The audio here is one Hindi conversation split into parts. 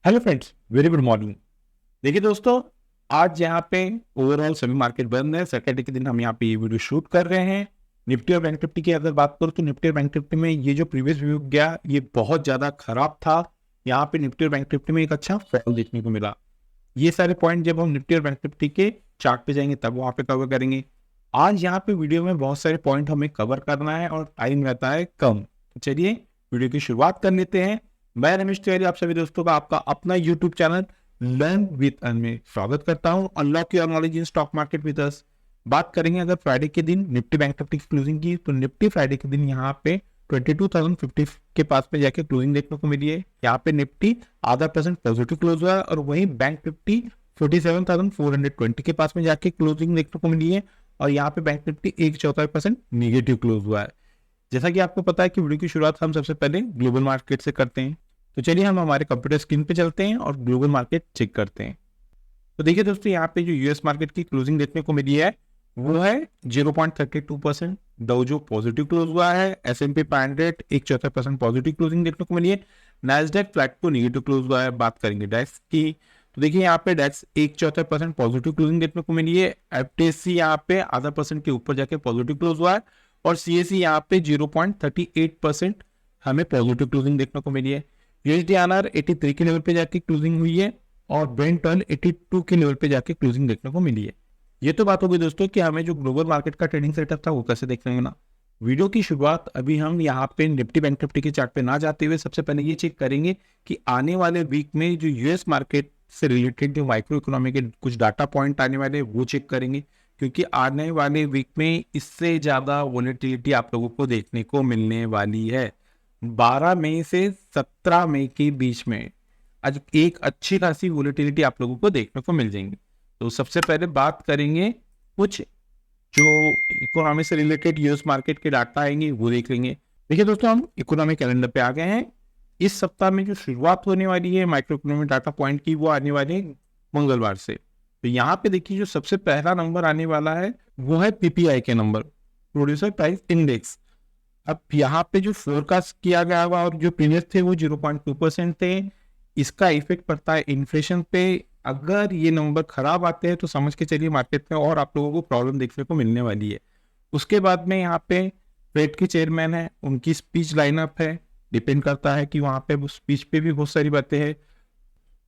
Hello friends, very good morning. देखिए दोस्तों, आज यहाँ पे ओवरऑल सभी मार्केट बंद है। सैटरडे के दिन हम यहाँ पे ये वीडियो शूट कर रहे हैं। निफ्टी और बैंक निफ्टी की अगर बात करूँ तो निफ्टी और बैंक निफ्टी में ये जो प्रीवियस व्यू गया ये बहुत ज़्यादा खराब था। यहाँ पे निफ्टी और बैंक निफ्टी में एक अच्छा फॉल देखने को मिला। ये सारे पॉइंट जब हम निफ्टी और बैंक निफ्टी के चार्ट पे जाएंगे तब वहाँ पे कवर करेंगे। आज यहाँ पे वीडियो में बहुत सारे पॉइंट हमें कवर करना है और टाइम रहता है कम, तो चलिए वीडियो की शुरुआत कर लेते हैं। मैं रमेश तिवारी आप सभी दोस्तों का आपका अपना YouTube channel learn with earn में स्वागत करता हूं। Unlock your knowledge in stock market with us. बात करेंगे अगर फ्राइडे के दिन निफ्टी बैंक निफ्टी की क्लोजिंग की, तो निफ्टी फ्राइडे के दिन यहाँ पे 22,050 के पास में जाके क्लोजिंग देखने को मिली है। यहाँ पे निफ्टी आधा % पॉजिटिव क्लोज हुआ है और वहीं बैंक निफ्टी 47,420 के पास में जाके क्लोजिंग देखने को मिली है और यहाँ पे बैंक निफ्टी 1.4% निगेटिव क्लोज हुआ है। जैसा कि आपको पता है कि वीडियो की शुरुआत हम सबसे पहले ग्लोबल मार्केट से करते हैं, तो चलिए हम हमारे कंप्यूटर स्क्रीन पे चलते हैं और ग्लोबल मार्केट चेक करते हैं। तो देखिए दोस्तों, यहाँ पे जो यूएस मार्केट की क्लोजिंग देखने को मिली है वो है 0.32%। डाउ जो पॉजिटिव क्लोज हुआ है। S&P 500 1.4% पॉजिटिव क्लोजिंग देखने को मिली है। नैस्डैक फ्लैट को निगेटिव क्लोज हुआ है। बात करेंगे डैक्स की, तो देखिए यहाँ पे डैक्स 1.4% पॉजिटिव क्लोजिंग देखने को मिली है। FTSE यहाँ पे आधा % के ऊपर जाके पॉजिटिव क्लोज हुआ है और CSE यहाँ पे 0.38% हमें पॉजिटिव क्लोजिंग देखने को मिली है। USD/INR 83 के लेवल पे जाके क्लोजिंग हुई है और ब्रेंट ऑयल 82 के लेवल पे जाके क्लोजिंग देखने को मिली है। ये तो बात होगी दोस्तों कि हमें जो ग्लोबल मार्केट का ट्रेडिंग सेटअप था वो कैसे देखने ना। वीडियो की शुरुआत अभी हम यहाँ पे निफ्टी बैंक निफ्टी के चार्ट पे ना जाते हुए सबसे पहले ये चेक करेंगे कि आने वाले वीक में जो यूएस मार्केट से रिलेटेड जो माइक्रो इकोनॉमी के कुछ डाटा पॉइंट आने वाले वो चेक करेंगे, क्योंकि आने वाले वीक में इससे ज्यादा वोलेटिलिटी आप लोगों को देखने को मिलने वाली है। 12 मई से 17 मई के बीच में आज एक अच्छी खासी वोलेटिलिटी आप लोगों को देखने को मिल जाएंगी। तो सबसे पहले बात करेंगे कुछ जो इकोनॉमी से रिलेटेड यूएस मार्केट के डाटा आएंगे वो देख लेंगे। देखिए दोस्तों, हम इकोनॉमी कैलेंडर पे आ गए हैं। इस सप्ताह में जो शुरुआत होने वाली है माइक्रो इकोनॉमी डाटा पॉइंट की वो आने वाली है मंगलवार से। तो यहाँ पे देखिए जो सबसे पहला नंबर आने वाला है वो है PPI के नंबर, प्रोड्यूसर प्राइस इंडेक्स। अब यहाँ पे जो फोरकास्ट किया गया हुआ और जो प्रीवियस थे वो 0.2% थे। इसका इफेक्ट पड़ता है इन्फ्लेशन पे। अगर ये नंबर खराब आते हैं तो समझ के चलिए मार्केट में और आप लोगों को प्रॉब्लम देखने को मिलने वाली है। उसके बाद में यहाँ पे फेड के चेयरमैन है, उनकी स्पीच लाइनअप है। डिपेंड करता है कि वहाँ पे स्पीच पे भी बहुत सारी बातें हैं।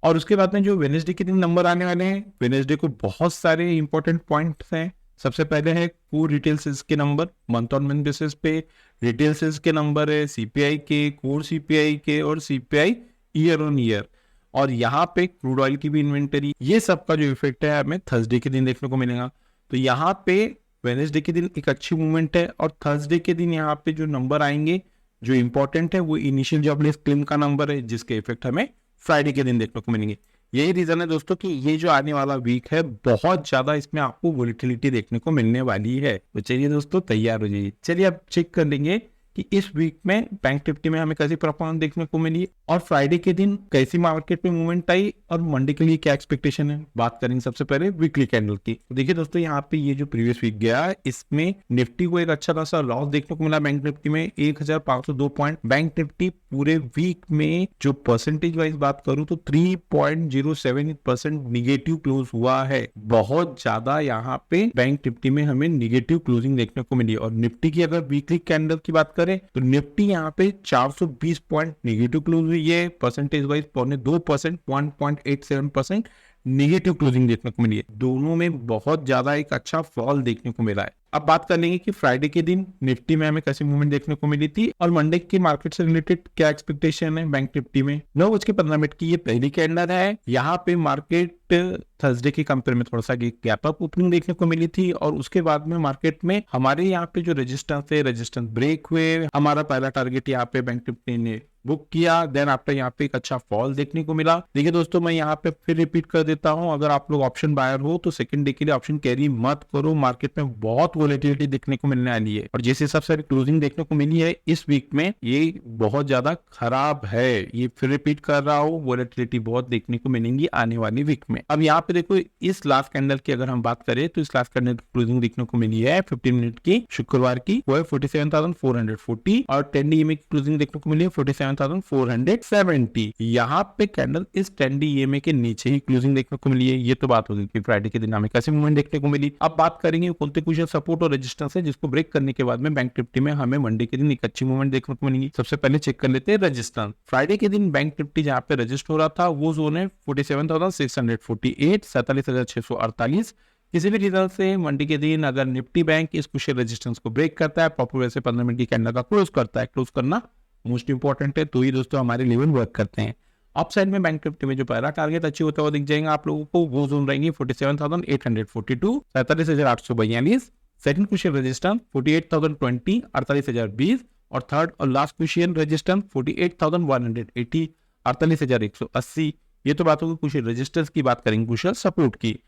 और उसके बाद में जो वेडनेसडे के दिन नंबर आने वाले हैं, वेडनेसडे को बहुत सारे इंपॉर्टेंट पॉइंट्स हैं। सबसे पहले है कोर रिटेल सेल्स के number, month on month basis पे रिटेल सेल्स के नंबर है, CPI के, कोर CPI के और CPI ईयर ऑन ईयर। और यहाँ पे क्रूड ऑयल की भी इन्वेंटरी, ये सब का जो इफेक्ट है हमें थर्सडे के दिन देखने को मिलेगा। तो यहाँ पे वेडनेसडे के दिन एक अच्छी मूवमेंट है और थर्सडे के दिन यहाँ पे जो नंबर आएंगे जो इंपॉर्टेंट है वो इनिशियल जॉबलेस क्लेम का नंबर है, जिसके इफेक्ट हमें फ्राइडे के दिन देखने को मिलेंगे। यही रीजन है दोस्तों कि ये जो आने वाला वीक है बहुत ज्यादा इसमें आपको वोलेटिलिटी देखने को मिलने वाली है। तो चलिए दोस्तों तैयार हो जाइए। चलिए अब चेक कर लेंगे कि इस वीक में बैंक निफ्टी में हमें कैसी परफॉर्मेंस देखने को मिली और फ्राइडे के दिन कैसी मार्केट में मूवमेंट आई और मंडे के लिए क्या एक्सपेक्टेशन है। बात करेंगे सबसे पहले वीकली कैंडल की। तो देखिए दोस्तों, यहाँ पे ये जो प्रीवियस वीक गया इसमें निफ्टी को एक अच्छा खासा लॉस देखने को मिला। बैंक निफ्टी में 1502 पॉइंट। बैंक निफ्टी पूरे वीक में जो परसेंटेज वाइज बात करूं तो 3.07% निगेटिव क्लोज हुआ है। बहुत ज्यादा यहाँ पे बैंक निफ्टी में हमें निगेटिव क्लोजिंग देखने को मिली। और निफ्टी की अगर वीकली कैंडल की बात करें तो निफ्टी यहाँ पे 420 पॉइंट निगेटिव क्लोज हुई है। परसेंटेज वाइज 2%, 1.87% निगेटिव क्लोजिंग देखने को मिली है। दोनों में बहुत ज्यादा एक अच्छा फॉल देखने को मिला है। अब बात कर लेंगे कि फ्राइडे के दिन निफ्टी में हमें कैसी मूवमेंट देखने को मिली थी और मंडे की मार्केट से रिलेटेड क्या एक्सपेक्टेशन है बैंक निफ्टी में। 9:15 की ये पहली कैंडल है। यहाँ पे मार्केट थर्सडे के कंपेयर में थोड़ा सा गैप अप ओपनिंग देखने को मिली थी और उसके बाद में मार्केट में हमारे यहाँ पे जो रेजिस्टेंस थे, रेजिस्टेंस ब्रेक हुए। हमारा पहला टारगेट यहाँ पे बैंक निफ्टी ने बुक किया। देन आपको यहाँ पे एक अच्छा फॉल देखने को मिला। देखिए दोस्तों, मैं यहाँ पे फिर रिपीट कर देता हूँ, अगर आप लोग ऑप्शन बायर हो तो सेकंड डे के लिए ऑप्शन कैरी मत करो। मार्केट में बहुत वोलेटिलिटी देखने को मिलने वाली है और जैसे सबसे क्लोजिंग देखने को मिली है इस वीक में ये बहुत ज्यादा खराब है। ये फिर रिपीट कर रहा हूँ, वोलेटिलिटी बहुत देखने को मिलेंगी आने वाली वीक में। अब यहाँ पे देखो, इस लास्ट कैंडल की अगर हम बात करें तो इस लास्ट कैंडल की क्लोजिंग देखने को मिली है 15 मिनट की शुक्रवार की, वो है 47,440 और 10 DMA की क्लोजिंग देखने को मिली है 47,000 47,470। यहाँ पे कैंडल इस 10D EMA के नीचे ही क्लोजिंग देखने को मिली है। ये तो बात होगी कि फ्राइडे के दिन हमें कैसे मूवमेंट देखने को मिली। अब बात करेंगे कौन से कुछ सपोर्ट और रेजिस्टेंस है जिसको ब्रेक करने के बाद में बैंक निफ्टी में हमें मंडे के दिन एक अच्छी मूवमेंट देखने को मिलेगी। सबसे पहले चेक कर लेते हैं रेजिस्टेंस। फ्राइडे के दिन बैंक निफ्टी जहाँ पे रजिस्ट हो रहा था वो जोन है 47,648, 47,648। किसी भी रीजन से मंडे के दिन अगर निफ्टी बैंक इस कुशल रेजिस्टेंस को ब्रेक करता है, प्रॉपर वे से 15 मिनट की कैंडल का क्लोज करता है, क्लोज करना मोस्ट इंपॉर्टेंट है, तो ही दोस्तों हमारे लेवल वर्क करते हैं। अप साइड में बैंक निफ्टी में जो पहला टारगेट अचीव होता हुआ दिख जाएगा आप लोगों को, वो जोन रहेंगे 47,842, 47,842। सेकंड क्वेश्चन रेजिस्टेंस 48,020, 48,020 और थर्ड और लास्ट क्वेश्चन रेजिस्टेंस 48,180, 48,180। ये तो बात होगी कुशल रेजिस्टेंस की। बात करेंगे कुशल सपोर्ट की।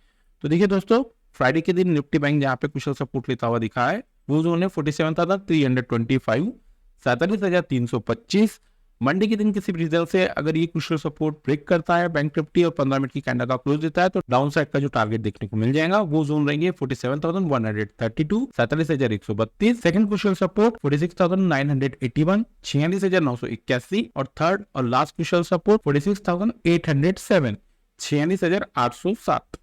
तो देखिए दोस्तों, फ्राइडे के दिन निफ्टी बैंक जहां पे कुशल सपोर्ट लेता हुआ दिखा है वो जोन है 47,325, 47,325। मंडे के दिन किसी भी रीजन से अगर ये कुशल सपोर्ट ब्रेक करता है बैंक निफ्टी और 15 मिनट की कैंडल का क्लोज देता है तो डाउन साइड का जो टारगेट देखने को मिल जाएगा वो जोन रहेंगे 47,132, 47,132। सेकंड कुशल सपोर्ट 46,981, 46,981 और थर्ड और लास्ट कुशल सपोर्ट 46,807, 46,807।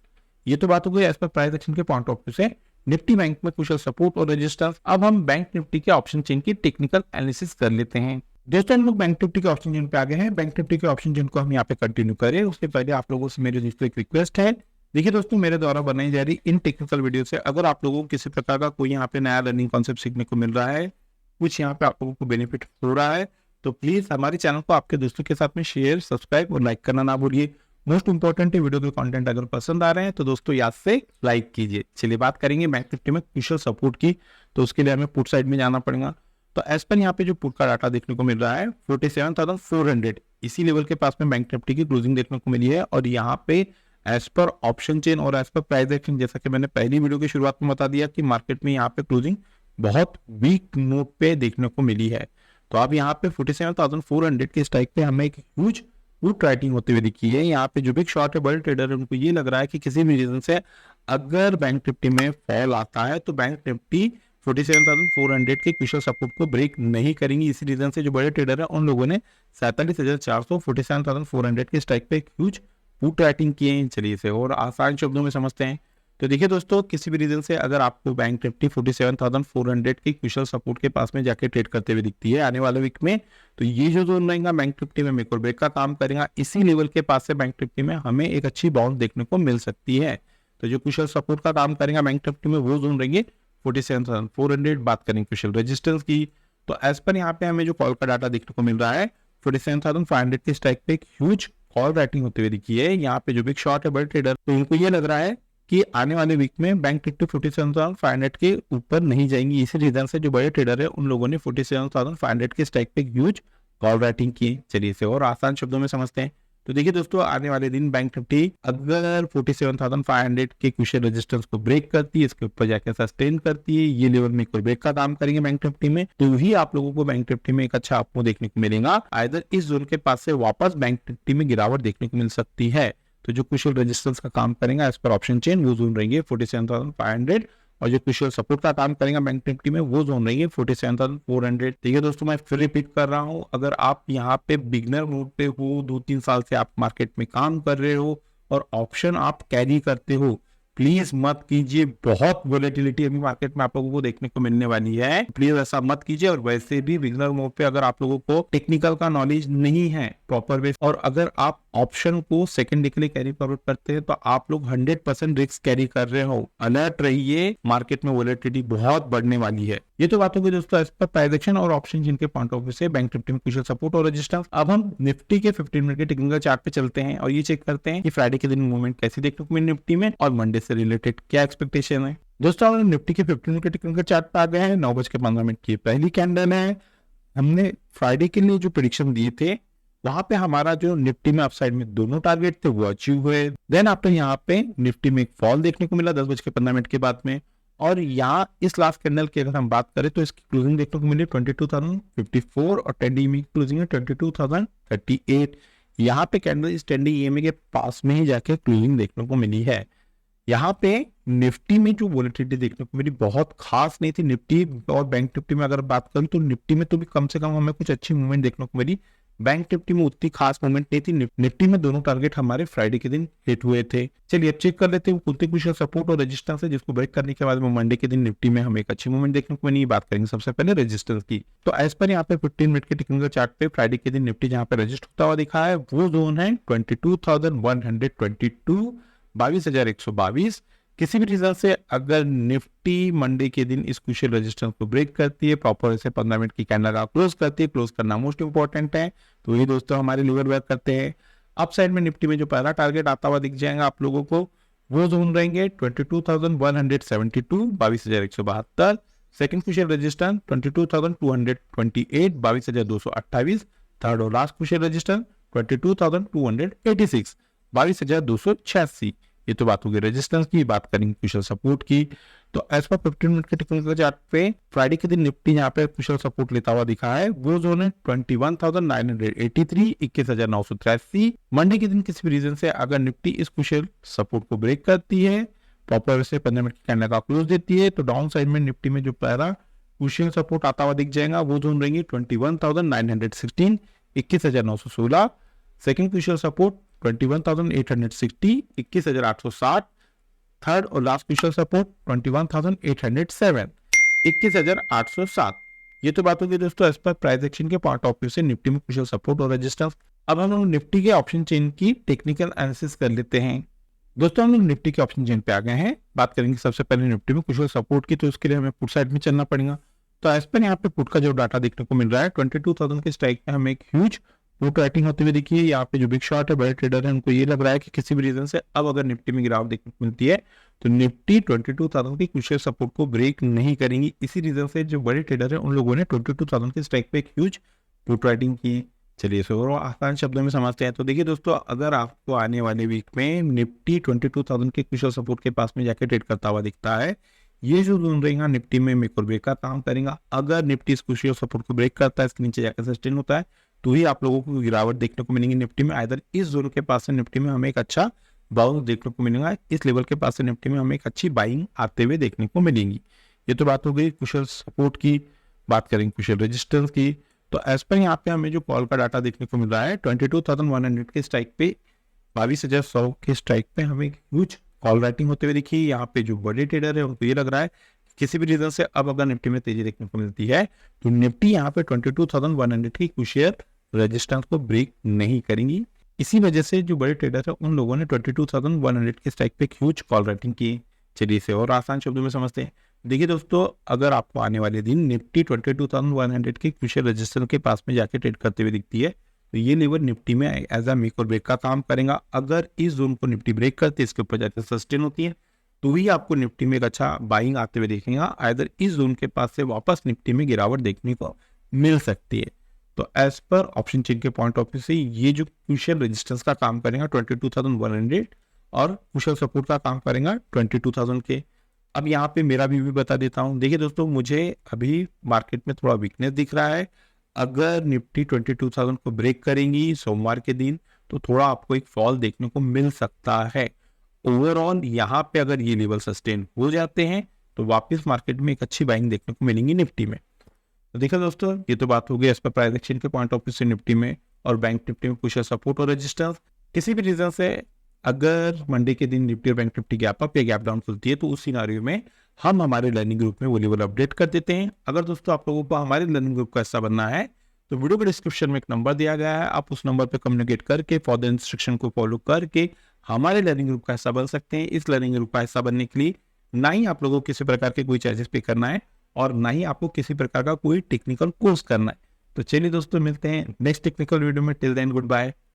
ये तो बात हो गई एज पर प्राइस एक्शन के पॉइंट ऑफ व्यू से निफ्टी बैंक में कुशल सपोर्ट और रेजिस्टेंस। अब हम बैंक निफ्टी के ऑप्शन चेन की टेक्निकल एनालिसिस कर लेते हैं। दोस्तों हम लोग बैंक निफ्टी के ऑप्शन चेन पे आ गए हैं। बैंक निफ्टी के ऑप्शन चेन को हम यहाँ पे कंटिन्यू करें उसके पहले आप लोगों से मेरी दोस्तों एक रिक्वेस्ट है। देखिए दोस्तों, मेरे द्वारा बनाई जा रही इन टेक्निकल वीडियो से अगर आप लोगों को किसी प्रकार का कोई यहाँ पे नया लर्निंग कॉन्सेप्ट सीखने को मिल रहा है, कुछ यहाँ पे आप लोगों को बेनिफिट हो रहा है, तो प्लीज हमारे चैनल को आपके दोस्तों के साथ में शेयर, सब्सक्राइब और लाइक करना ना भूलिए। मोस्ट इंपॉर्टेंट है, वीडियो के कंटेंट अगर पसंद आ रहे हैं तो दोस्तों याद से लाइक कीजिए। चलिए बात करेंगे बैंक निफ्टी में कुशल सपोर्ट की। तो उसके लिए हमें पुट साइड में जाना पड़ेगा। तो एज पर यहाँ पे जो पुट का डाटा देखने को मिल रहा है 47,400, इसी लेवल के पास में बैंक निफ्टी की क्लोजिंग देखने को मिली है। और यहाँ पे एज पर ऑप्शन चेन और एज पर प्राइस एक्शन, जैसा कि मैंने पहली वीडियो की शुरुआत में बता दिया कि मार्केट में यहाँ पे क्लोजिंग बहुत वीक नोट पे देखने को मिली है। तो अब यहाँ पे 47,400 के स्ट्राइक पे हमें एक ह्यूज पुट राइटिंग होते हुए दिखी है। यहाँ पे जो बिग शॉर्ट है, बड़े ट्रेडर है, उनको ये लग रहा है कि किसी भी रीजन से अगर बैंक निफ्टी में फॉल आता है तो बैंक निफ्टी 47,400 के कुशल सपोर्ट को ब्रेक नहीं करेंगी। इसी रीजन से जो बड़े ट्रेडर है उन लोगों ने 47,400, 47,400 के स्ट्राइक पे एक ह्यूज पुट राइटिंग किए हैं। चलिए इसे और आसान शब्दों में समझते हैं। तो देखिए दोस्तों, किसी भी रीजन से अगर आपको बैंक निफ्टी 47,400 की कुशल सपोर्ट के पास में जाके ट्रेड करते हुए दिखती है आने वाले वीक में, तो ये जो जोन रहेगा बैंक निफ्टी में मेक और ब्रेक का काम करेगा। इसी लेवल के पास से बैंक निफ्टी में हमें एक अच्छी बाउंस देखने को मिल सकती है। तो जो कुशल सपोर्ट का काम करेगा बैंक निफ्टी में वो जोन रहेंगे 47,400। बात करें कुशल रेजिस्टेंस की, तो एज पर यहाँ पे हमें जो कॉल का डाटा देखने को मिल रहा है 47,500 के स्ट्राइक पे एक ह्यूज कॉल राइटिंग होते हुए दिखी है। यहाँ पे जो बिग शॉर्ट है, बड़े ट्रेडर, तो उनको ये लग रहा है कि आने वाले वीक में बैंक निफ्टी 47,500 के ऊपर नहीं जाएंगी। इसी रीजन से जो बड़े ट्रेडर है उन लोगों ने 47,500 के स्ट्राइक पे ह्यूज कॉल राइटिंग की। चलिए इसे और आसान शब्दों में समझते हैं। तो देखिए दोस्तों, आने वाले दिन बैंक निफ्टी अगर 47,500 के कुशल रेजिस्टेंस को ब्रेक करती है, इसके ऊपर जाकर सस्टेन करती है, ये लेवल में कोई ब्रेक का काम करेंगे बैंक निफ्टी में, तो ही आप लोगों को बैंक निफ्टी में एक अच्छा आपको देखने को मिलेगा। आइदर इस जोन के पास से वापस बैंक निफ्टी में गिरावट देखने को मिल सकती है। तो जो कुशल रेजिस्टेंस का काम करेगा एज पर ऑप्शन चेन वो जोन रहेंगे 47,500 और जो कुशल सपोर्ट का काम करेगा बैंक निफ्टी में वो जोन रहेंगे 47,400। ठीक है दोस्तों, मैं फिर रिपीट कर रहा हूं, अगर आप यहाँ पे बिगनर मोड पे हो, 2-3 साल से आप मार्केट में काम कर रहे हो और ऑप्शन आप कैरी करते हो, प्लीज मत कीजिए। बहुत वोलेटिलिटी अभी मार्केट में आप लोगों को देखने को मिलने वाली है, प्लीज ऐसा मत कीजिए। और वैसे भी बिगनर मोड पे अगर आप लोगों को टेक्निकल का नॉलेज नहीं है प्रॉपर वे, और अगर आप ऑप्शन को सेकंड डे के लिए कैरी फॉरवर्ड करते हैं तो आप लोग 100% रिस्क कैरी कर रहे हो। अलर्ट रहिए, मार्केट में वोलेटिलिटी बहुत बढ़ने वाली है। ये तो बात होगी दोस्तों इस पर प्राइस एक्शन और ऑप्शन जिनके पॉइंट ऑफ व्यू से बैंक निफ्टी में कुशल सपोर्ट और रेजिस्टेंस। अब हम निफ्टी के 15 मिनट के टेक्निकल चार्ट पे चलते हैं और ये चेक करते हैं कि फ्राइडे के दिन मूवमेंट कैसे देखने को मिली निफ्टी में और मंडे से रिलेटेड क्या एक्सपेक्टेशन है। दोस्तों हम निफ्टी के 15 मिनट के टेक्निकल चार्ट पे आ गए हैं। 9:15 की पहली कैंडल है। हमने फ्राइडे के लिए जो प्रेडिक्शन दिए थे वहां पे हमारा जो निफ्टी में अपसाइड में दोनों टारगेट थे वो अचीव हुए। देन आफ्टर यहाँ पे निफ्टी में एक फॉल देखने को मिला 10:15 के बाद में, और यहाँ इस लास्ट कैंडल की अगर हम बात करें तो इसकी क्लोजिंग देखने को मिली 22,054 और 10 EMA की क्लोजिंग है 22,038। यहाँ पे कैंडल इस 10 EMA के पास में ही जाके क्लोजिंग देखने को मिली है। यहाँ पे निफ्टी में जो वोलेटिलिटी देखने को मिली बहुत खास नहीं थी। निफ्टी और बैंक निफ्टी में अगर बात करूं तो निफ्टी में तो भी कम से कम हमें कुछ अच्छी मूवमेंट देखने को मिली बैंक निफ्टी में उतनी खास मूवमेंट नहीं थी। निफ्टी में दोनों टारगेट हमारे फ्राइडे के दिन हिट हुए थे। चलिए अब चेक कर लेते हैं कौन कुछ सपोर्ट और रेजिस्टेंस है जिसको ब्रेक करने के बाद में मंडे के दिन निफ्टी में हमें एक अच्छी मूवमेंट देखने को मिली। बात करेंगे सबसे पहले रेजिस्टेंस की। तो एज पर यहाँ पे 15 मिनट के टेक्निकल चार्ट पे फ्राइडे के दिन निफ्टी जहाँ पे रजिस्ट होता हुआ दिखा है वो जोन है 22,122, 22,122। किसी भी रीजन से अगर निफ्टी मंडे के दिन इस क्रूशियल रेजिस्टेंस को ब्रेक करती है, प्रॉपर ऐसे 15 मिनट की कैंडल का क्लोज करती है, क्लोज करना मोस्ट इंपॉर्टेंट है, तो ये दोस्तों हमारे लीवर वर्क करते हैं। अप साइड में निफ्टी में जो पहला टारगेट आता हुआ दिख जाएगा आप लोगों को वो जोन रहेंगे 22,172, 22,172। Second crucial resistance 22,228, 22,228। थर्ड और लास्ट क्रूशियल रेजिस्टेंस 22,286, 22,286। ये तो बात होगी रेजिस्टेंस की। बात करेंगे कुशल सपोर्ट की। तो एज पर 15 मिनट के टेक्निकल चार्ट पे फ्राइडे के दिन निफ्टी यहाँ पे कुशल सपोर्ट लेता हुआ दिखा है वो जोन है 21,983, 21,983। मंडे के दिन किसी भी रीजन से अगर निफ्टी इस कुशल सपोर्ट को ब्रेक करती है, प्रॉपर से 15 मिनट की कैंडल का क्लोज देती है, तो डाउन साइड में निफ्टी में जो पहला कुशल सपोर्ट आता हुआ दिख जाएगा वो जोन रहेंगे 21,916, 21,916। Second crucial support 21,860, 21,860। थर्ड और लास्ट क्रूशियल सपोर्ट 21,807, 21,807। ये तो बात होगी दोस्तों एज पर प्राइस एक्शन के पॉइंट ऑफ व्यू से निफ्टी में क्रूशियल सपोर्ट और रेजिस्टेंस। अब हम लोग निफ्टी के ऑप्शन चेन की टेक्निकल एनालिसिस कर लेते हैं। दोस्तों हम लोग निफ्टी के ऑप्शन चेन पे आ गए हैं। बात करेंगे सबसे पहले निफ्टी में क्रूशियल सपोर्ट की, तो उसके लिए हमें पुट साइड में चलना पड़ेगा। तो एज पर यहाँ पे पुट का जो डाटा देखने को मिल रहा है 22,000 के स्ट्राइक में हमें एक ह्यूज पुट राइटिंग होते हुए देखिए। यहाँ पे जो बिग शॉट है, बड़े ट्रेडर है, उनको ये लग रहा है कि किसी भी रीजन से अब अगर निफ्टी में गिरावट देखने को मिलती है तो निफ्टी 22,000 की क्रूशियल सपोर्ट को ब्रेक नहीं करेंगी। इसी रीजन से जो बड़े ट्रेडर है उन लोगों ने 22,000 के स्ट्राइक पे एक ह्यूज पुट राइटिंग की। चलिए इसे और आसान शब्दों में समझते हैं। तो देखिए दोस्तों, अगर आपको आने वाले वीक में निफ्टी 22,000 के क्रूशियल सपोर्ट के पास में जाके ट्रेड करता हुआ दिखता है, ये जो जोन रहेगा निफ्टी में मेक और ब्रेक का काम करेगा। अगर निफ्टी इस क्रूशियल सपोर्ट को ब्रेक करता है, इसके नीचे जाकर सस्टेन होता है, तो ही आप लोगों को गिरावट देखने को मिलेंगी निफ्टी में। आइदर इस जोन के पास से निफ्टी में हमें एक अच्छा बाउंस देखने को मिलेगा, इस लेवल के पास से निफ्टी में हमें एक अच्छी बाइंग आते हुए देखने को मिलेंगी। ये तो बात हो गई क्रूशियल सपोर्ट की। बात करेंगे क्रूशियल रेजिस्टेंस की। तो एज पर यहाँ पे हमें जो कॉल का डाटा देखने को मिल रहा है 22,100 के स्ट्राइक पे, 22,100 के स्ट्राइक पे हमें ह्यूज कॉल राइटिंग होते हुए देखिए। यहाँ पे जो बड़े ट्रेडर है उनको ये लग रहा है किसी भी रीजन से अब अगर निफ्टी में तेजी देखने को मिलती है तो निफ्टी यहाँ पे 22,100 की क्रूशियल रेजिस्टेंस को ब्रेक नहीं करेंगी। इसी वजह से जो बड़े ट्रेडर है उन लोगों ने 22,100 के स्ट्राइक पे ह्यूज कॉल राइटिंग की। चलिए इसे और आसान शब्दों में समझते हैं। देखिए दोस्तों, अगर आपको आने वाले दिन निफ्टी 22,100 के क्रूशियल रेजिस्टेंस के पास में जाके ट्रेड करते हुए दिखती है तो ये लेवल निफ्टी में एज अ मेक और ब्रेक का काम करेगा। अगर इस जोन को निफ्टी ब्रेक करते इसके ऊपर जाकर सस्टेन होती है तो ही आपको निफ्टी में एक अच्छा बाइंग आते हुए देखेगा। आइदर इस जोन के पास से वापस निफ्टी में गिरावट देखने को मिल सकती है। तो एज पर ऑप्शन चेन के पॉइंट ऑफ व्यू से ये जो क्रूशियल रेजिस्टेंस का काम करेगा 22,100 और क्रूशियल सपोर्ट का काम करेगा 22,000 के। अब यहाँ पे मेरा भी बता देता हूँ। देखिए दोस्तों, मुझे अभी मार्केट में थोड़ा वीकनेस दिख रहा है। अगर निफ्टी 22,000 को ब्रेक करेंगी सोमवार के दिन तो थोड़ा आपको एक फॉल देखने को मिल सकता है। ओवरऑल यहाँ पे अगर ये लेवल सस्टेन हो जाते हैं तो वापस मार्केट में एक अच्छी बाइंग देखने को मिलेंगी निफ्टी में। तो देखा दोस्तों, ये तो बात हो गई एज पर प्राइस एक्शन के पॉइंट ऑफ व्यू से निफ्टी में और बैंक निफ्टी में कुछ सपोर्ट और रेजिस्टेंस। किसी भी रीजन से अगर मंडे के दिन निफ्टी और बैंक निफ्टी गैप अप या गैप डाउन खुलती है तो उस सिनारियो में हम हमारे लर्निंग ग्रुप में वो लेवल अपडेट कर देते हैं। अगर दोस्तों आप लोगों को हमारे लर्निंग ग्रुप का हिस्सा बनना है तो वीडियो के डिस्क्रिप्शन में एक नंबर दिया गया है, आप उस नंबर पर कम्युनिकेट करके फॉर इंस्ट्रक्शन को फॉलो करके हमारे लर्निंग ग्रुप का हिस्सा बन सकते हैं। इस लर्निंग ग्रुप का हिस्सा बनने के लिए ना ही आप लोगों को किसी प्रकार के कोई चार्जेस पे करना है और ना ही आपको किसी प्रकार का कोई टेक्निकल कोर्स करना है। तो चलिए दोस्तों, मिलते हैं नेक्स्ट टेक्निकल वीडियो में। Till then good bye.